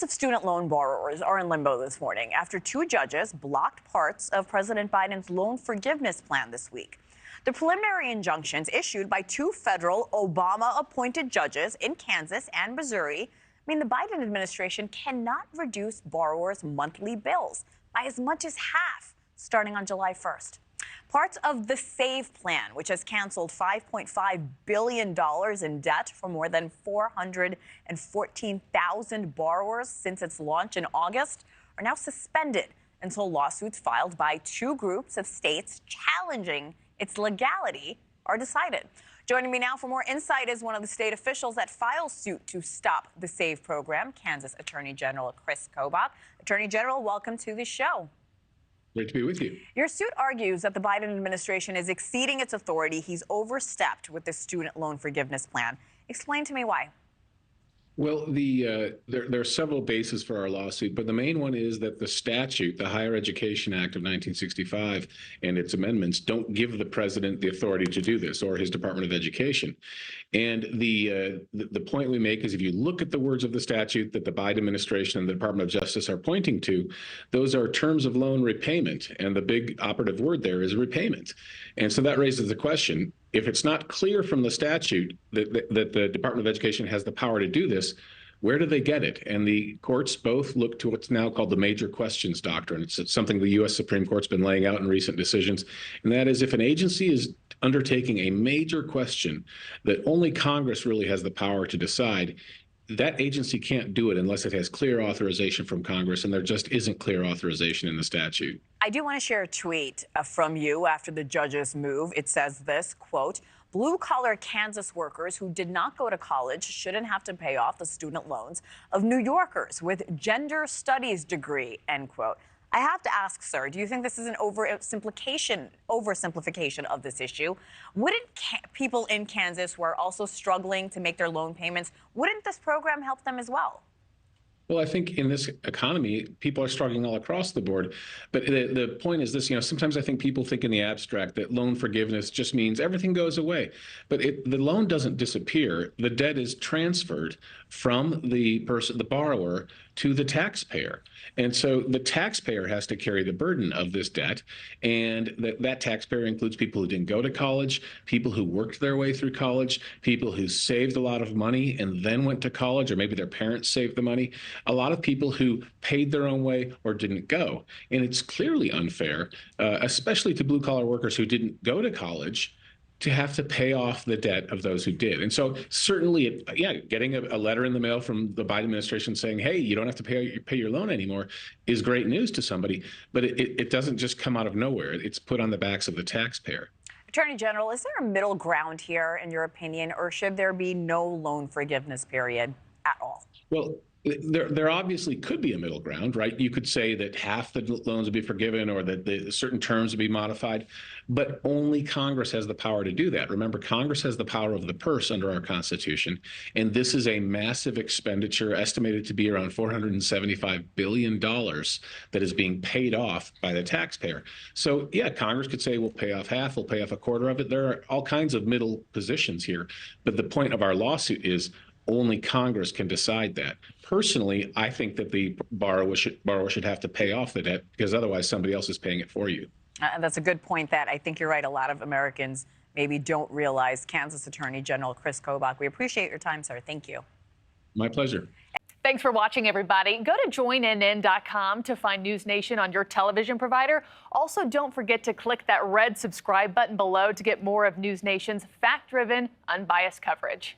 Hundreds of student loan borrowers are in limbo this morning after two judges blocked parts of President Biden's loan forgiveness plan this week. The preliminary injunctions issued by two federal Obama-appointed judges in Kansas and Missouri mean the Biden administration cannot reduce borrowers' monthly bills by as much as half starting on July 1st. Parts of the SAVE plan, which has canceled $5.5 billion in debt for more than 414,000 borrowers since its launch in August, are now suspended until lawsuits filed by two groups of states challenging its legality are decided. Joining me now for more insight is one of the state officials that filed suit to stop the SAVE program, Kansas Attorney General Kris Kobach. Attorney General, welcome to the show. Great to be with you. Your suit argues that the Biden administration is exceeding its authority. He's overstepped with the student loan forgiveness plan. Explain to me why. Well, there are several bases for our lawsuit, but the main one is that the statute, the Higher Education Act of 1965 and its amendments, don't give the president the authority to do this, or his Department of Education. And the point we make is if you look at the words of the statute that the Biden administration and the Department of Justice are pointing to, those are terms of loan repayment. And the big operative word there is repayment. And so that raises the question, if it's not clear from the statute that the Department of Education has the power to do this, where do they get it? And the courts both look to what's now called the major questions doctrine. It's something the U.S. Supreme Court's been laying out in recent decisions. And that is if an agency is undertaking a major question that only Congress really has the power to decide, that agency can't do it unless it has clear authorization from Congress, and there just isn't clear authorization in the statute. I do want to share a tweet from you after the judges move. It says this, quote, "Blue-collar Kansas workers who did not go to college shouldn't have to pay off the student loans of New Yorkers with gender studies degree," end quote. I have to ask, sir, do you think this is an oversimplification of this issue? Wouldn't people in Kansas who are also struggling to make their loan payments, wouldn't this program help them as well? Well, I think in this economy, people are struggling all across the board. But the point is this, sometimes I think people think in the abstract that loan forgiveness just means everything goes away. But the loan doesn't disappear. The debt is transferred from the borrower to the taxpayer. And so the taxpayer has to carry the burden of this debt. And that taxpayer includes people who didn't go to college, people who worked their way through college, people who saved a lot of money and then went to college, or maybe their parents saved the money. A lot of people who paid their own way or didn't go. And it's clearly unfair, especially to blue-collar workers who didn't go to college, to have to pay off the debt of those who did. And so certainly, getting a letter in the mail from the Biden administration saying, hey, you don't have to pay your loan anymore is great news to somebody, but it doesn't just come out of nowhere. It's put on the backs of the taxpayer. Attorney General, is there a middle ground here, in your opinion, or should there be no loan forgiveness period at all? Well, there obviously could be a middle ground, right? You could say that half the loans would be forgiven or that the certain terms would be modified, but only Congress has the power to do that. Remember, Congress has the power of the purse under our Constitution, and this is a massive expenditure estimated to be around $475 billion that is being paid off by the taxpayer. So, Congress could say we'll pay off half, we'll pay off a quarter of it. There are all kinds of middle positions here, but the point of our lawsuit is only Congress can decide that. Personally, I think that the borrower should have to pay off the debt because otherwise somebody else is paying it for you. That's a good point that I think you're right. A lot of Americans maybe don't realize. Kansas Attorney General Kris Kobach, we appreciate your time, sir. Thank you. My pleasure. Thanks for watching, everybody. Go to joinnn.com to find NewsNation on your television provider. Also, don't forget to click that red subscribe button below to get more of NewsNation's fact-driven, unbiased coverage.